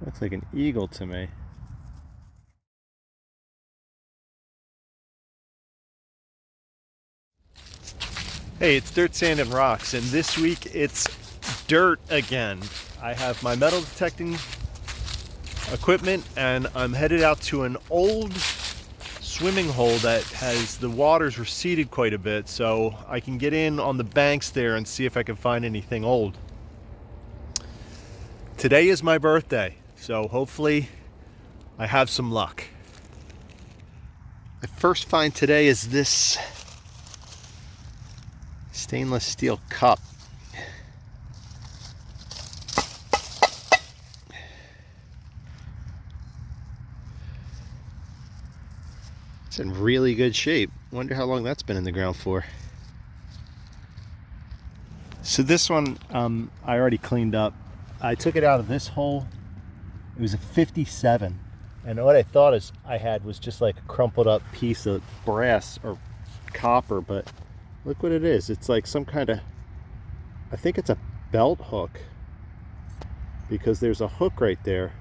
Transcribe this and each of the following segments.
Looks like an eagle to me. Hey, it's Dirt, Sand, and Rocks, and this week it's dirt again. I have my metal detecting equipment, and I'm headed out to an old swimming hole that has the waters receded quite a bit, so I can get in on the banks there and see if I can find anything old. Today is my birthday, so hopefully I have some luck. My first find today is this stainless steel cup. It's in really good shape. Wonder how long that's been in the ground for. So this one I already cleaned up. I took it out of this hole. It was a 57. And what I thought I had was just like a crumpled up piece of brass or copper, but look what it is. It's like some kind of, I think it's a belt hook, because there's a hook right there,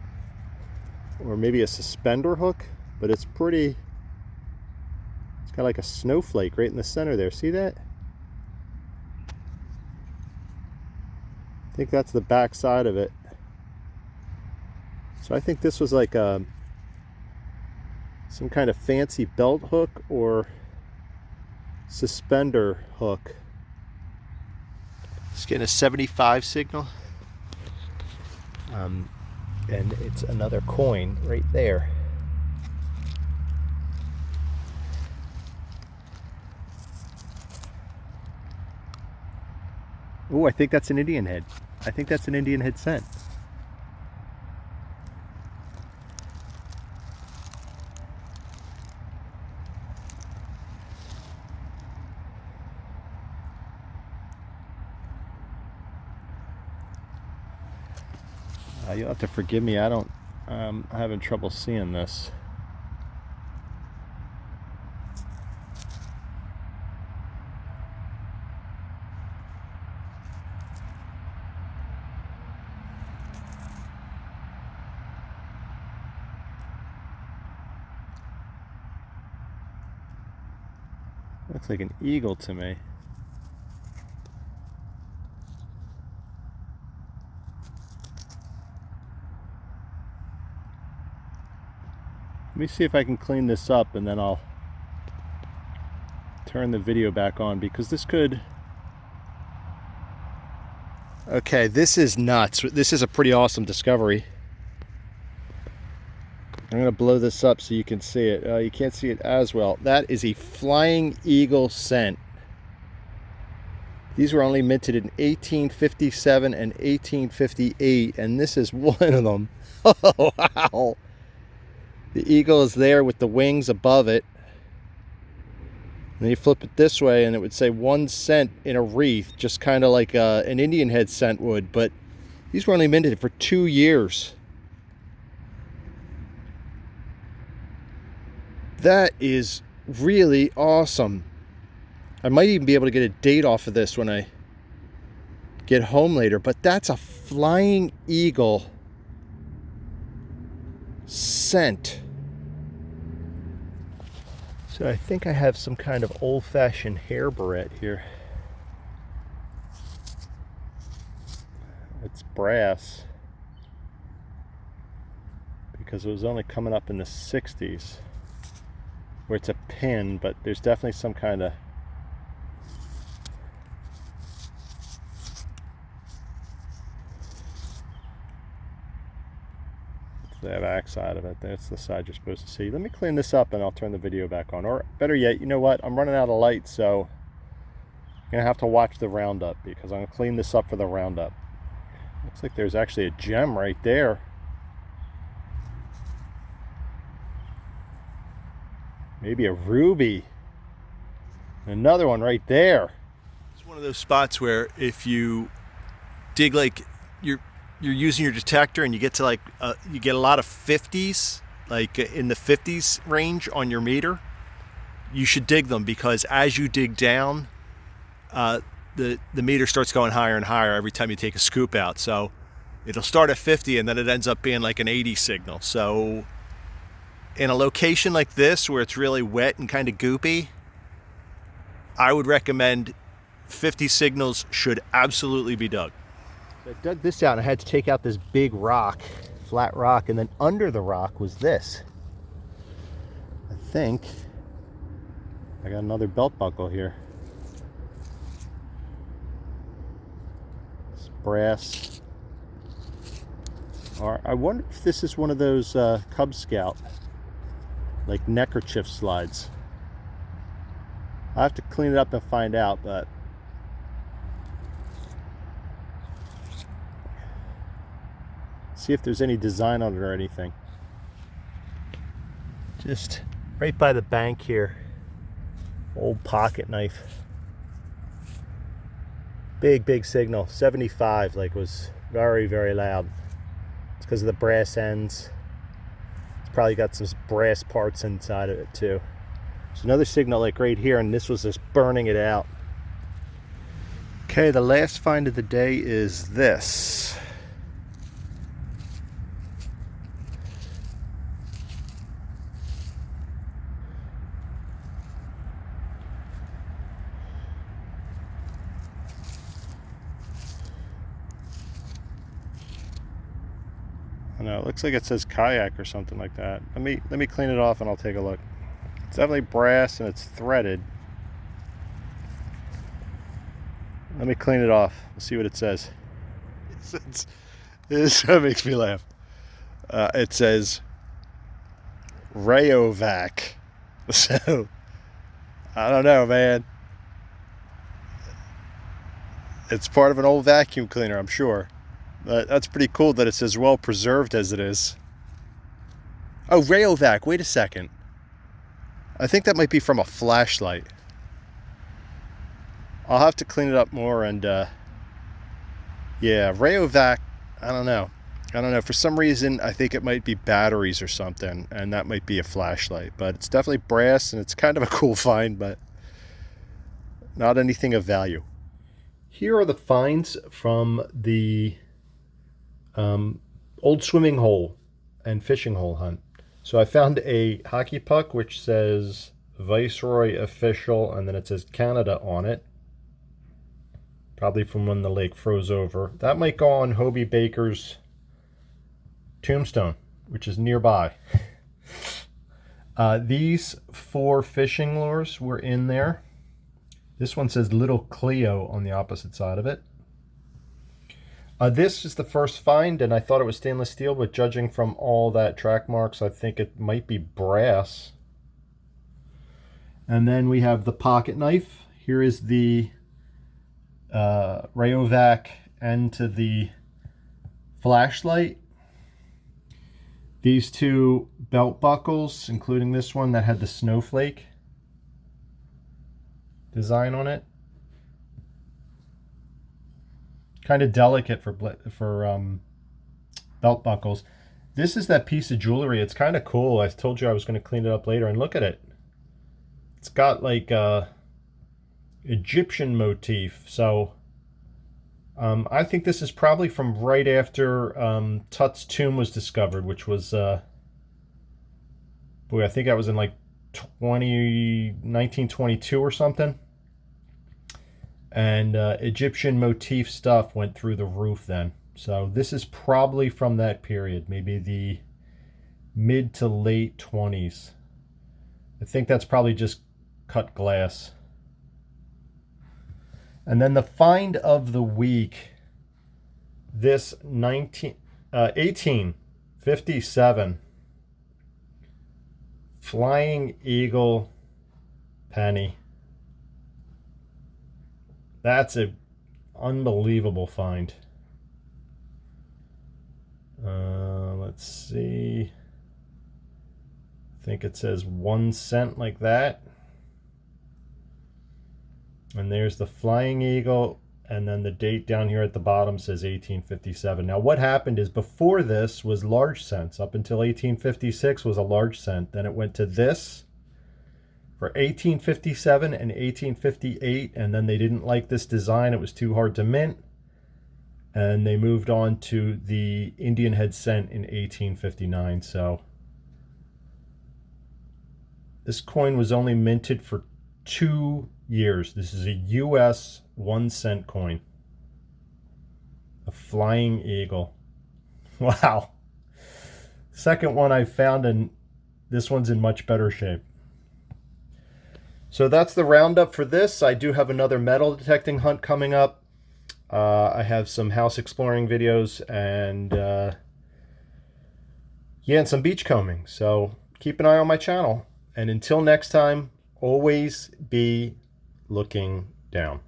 or maybe a suspender hook, but it's pretty, it's got like a snowflake right in the center there. See that? I think that's the back side of it. So I think this was like some kind of fancy belt hook or suspender hook. Just getting a 75 signal. And it's another coin right there. Oh, I think that's an Indian head. I think that's an Indian head scent. You'll have to forgive me. I'm having trouble seeing this. Looks like an eagle to me. Let me see if I can clean this up, and then I'll turn the video back on, because this could... Okay, this is nuts. This is a pretty awesome discovery. I'm going to blow this up so you can see it. You can't see it as well. That is a flying eagle scent. These were only minted in 1857 and 1858, and this is one of them. Oh, wow. The eagle is there with the wings above it. And then you flip it this way and it would say 1 cent in a wreath, just kind of like an Indian head scent would, but these were only minted for 2 years. That is really awesome. I might even be able to get a date off of this when I get home later, but that's a flying eagle scent. So I think I have some kind of old-fashioned hair barrette here. It's brass, because it was only coming up in the 60s, where it's a pin, but there's definitely some kind of... the back side of it. That's the side you're supposed to see. Let me clean this up and I'll turn the video back on. Or better yet, you know what? I'm running out of light, so I'm going to have to watch the roundup, because I'm going to clean this up for the roundup. Looks like there's actually a gem right there. Maybe a ruby. Another one right there. It's one of those spots where if you dig, like you're using your detector and you get to like you get a lot of 50s, like in the 50s range on your meter, you should dig them, because as you dig down, the meter starts going higher and higher every time you take a scoop out. So It'll start at 50 and then it ends up being like an 80 signal. So in a location like this where it's really wet and kind of goopy, I would recommend 50 signals should absolutely be dug. So I dug this out and I had to take out this big rock, flat rock, and then under the rock was this. I think I got another belt buckle here. It's brass. Or I wonder if this is one of those Cub Scout, like neckerchief slides. I'll have to clean it up and find out, but see if there's any design on it or anything. Just right by the bank here, old pocket knife. Big signal, 75, like was very, very loud. It's because of the brass ends. It's probably got some brass parts inside of it too. There's another signal like right here, and this was just burning it out. Okay, the last find of the day is this. I know, it looks like it says kayak or something like that. Let me clean it off and I'll take a look. It's definitely brass and it's threaded. Let me clean it off. Let's see what it says. This makes me laugh. It says Rayovac. So I don't know, man. It's part of an old vacuum cleaner, I'm sure. That's pretty cool that it's as well preserved as it is. Oh, Rayovac. Wait a second. I think that might be from a flashlight. I'll have to clean it up more and yeah, Rayovac, I don't know. For some reason, I think it might be batteries or something, and that might be a flashlight. But it's definitely brass, and it's kind of a cool find, but not anything of value. Here are the finds from the old swimming hole and fishing hole hunt. So I found a hockey puck which says Viceroy Official, and then it says Canada on it. Probably from when the lake froze over. That might go on Hobie Baker's tombstone, which is nearby. These 4 fishing lures were in there. This one says Little Cleo on the opposite side of it. This is the first find, and I thought it was stainless steel, but judging from all that track marks, I think it might be brass. And then we have the pocket knife. Here is the Rayovac end to the flashlight. These 2 belt buckles, including this one that had the snowflake design on it. Kind of delicate for belt buckles. This is that piece of jewelry. It's kind of cool. I told you I was going to clean it up later, and look at it. It's got like a Egyptian motif. So I think this is probably from right after Tut's tomb was discovered, which was boy, I think that was in like 1922 or something. And Egyptian motif stuff went through the roof then. So this is probably from that period, maybe the mid to late 20s. I think that's probably just cut glass. And then the find of the week, this 1857 Flying Eagle penny. That's an unbelievable find. Let's see. I think it says 1 cent like that. And there's the Flying Eagle, and then the date down here at the bottom says 1857. Now what happened is before this was large cents. Up until 1856 was a large cent. Then it went to this for 1857 and 1858, and then they didn't like this design. It was too hard to mint. and they moved on to the Indian head cent in 1859. So this coin was only minted for 2 years. This is a US 1 cent coin. A flying eagle. Wow. Second one I found, and this one's in much better shape. So that's the roundup for this. I do have another metal detecting hunt coming up. I have some house exploring videos and yeah, and some beachcombing. So keep an eye on my channel. And until next time, always be looking down.